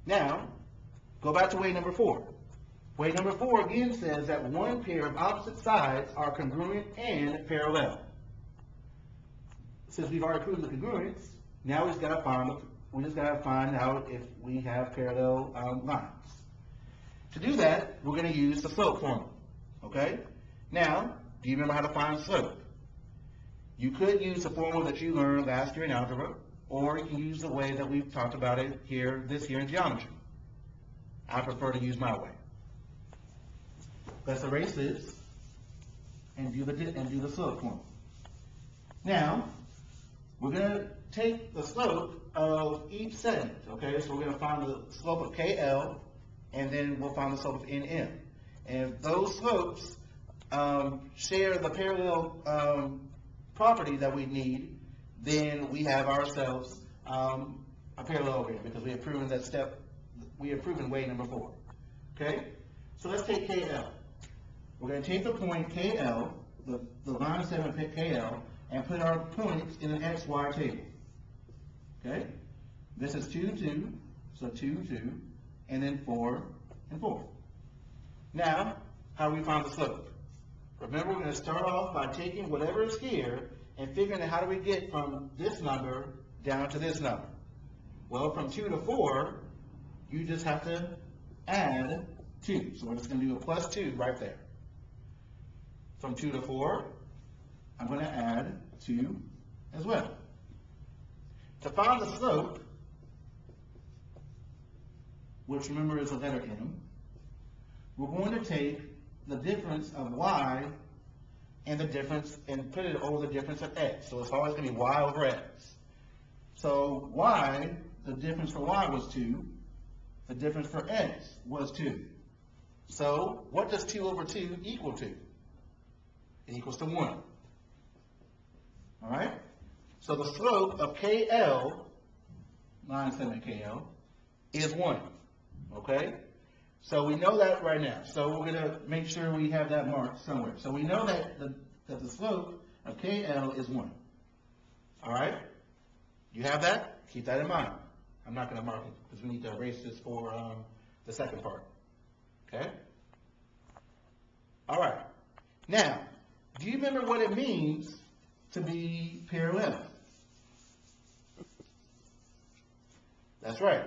Now, go back to way number 4. Way number 4 again says that one pair of opposite sides are congruent and parallel. Since we've already proven the congruence, now we just got to find out if we have parallel lines. To do that, we're going to use the slope formula. Okay? Now, do you remember how to find slope? You could use the formula that you learned last year in algebra, or you can use the way that we've talked about it this year in geometry. I prefer to use my way. Let's erase this and do the slope formula. Now, we're going to take the slope of each segment. Okay, so we're going to find the slope of KL, and then we'll find the slope of NM. And if those slopes share the parallel property that we need, then we have ourselves a parallelogram, because we have proven way number 4. Okay, so let's take KL. We're going to take the point KL, the line segment KL, and put our points in an XY table. Okay, this is 2, 2, so 2, 2, and then 4 and 4. Now, how do we find the slope? Remember, we're going to start off by taking whatever is here and figuring out how do we get from this number down to this number. Well, from 2 to 4, you just have to add 2. So we're just going to do a plus 2 right there. From 2 to 4, I'm going to add 2 as well. To find the slope, which remember is a letter M, we're going to take the difference of y and put it over the difference of x. So it's always going to be y over x. So y, the difference for y was 2. The difference for x was 2. So what does 2 over 2 equal to? It equals to 1. All right? So the slope of KL, line segment KL, is 1. Okay? So we know that right now. So we're going to make sure we have that marked somewhere. So we know that the slope of KL is 1. All right? You have that? Keep that in mind. I'm not going to mark it because we need to erase this for the second part. Okay? All right. Now, do you remember what it means to be parallel? That's right.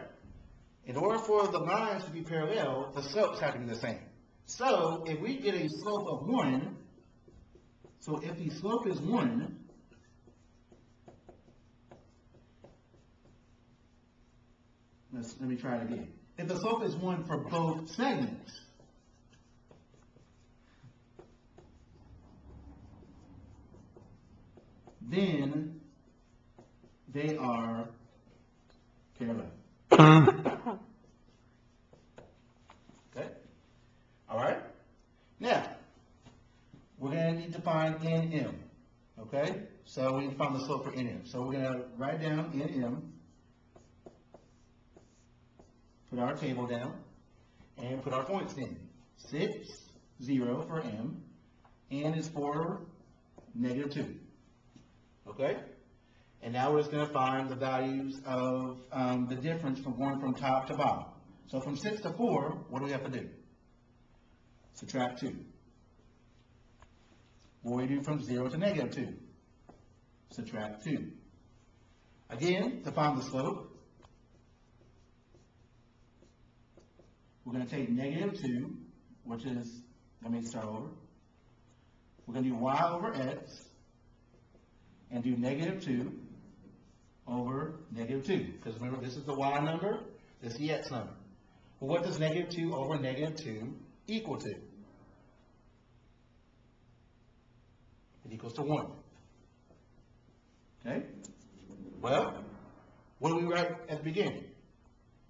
In order for the lines to be parallel, the slopes have to be the same. So if we get a slope of 1, so if the slope is 1, let me try it again. If the slope is 1 for both segments, then they are parallel. Okay? All right? Now, we're going to need to find NM. Okay? So we need to find the slope for NM. So we're going to write down NM, put our table down, and put our points in. 6, 0 for M. N is for -2. Okay? And now we're just going to find the values of the difference from going from top to bottom. So from 6 to 4, what do we have to do? Subtract 2. What do we do from 0 to -2? Subtract 2. Again, to find the slope, we're going to take -2, which is, let me start over. We're going to do y over x, and do -2 over -2. Because remember, this is the y number, this is the x number. Well, what does -2 over -2 equal to? It equals to 1. Okay? Well, what do we write at the beginning?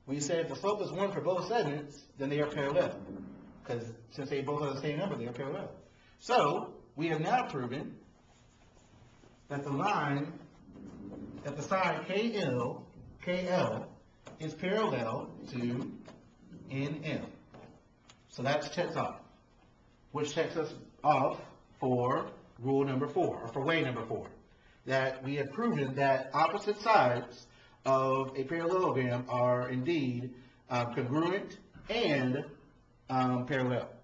When you say if the slope is 1 for both segments, then they are parallel. Because since they both are the same number, they are parallel. So, we have now proven that the line at the side KL is parallel to NM. So that's checked off, which checks us off for rule number 4, or for way number 4, that we have proven that opposite sides of a parallelogram are indeed congruent, and parallel.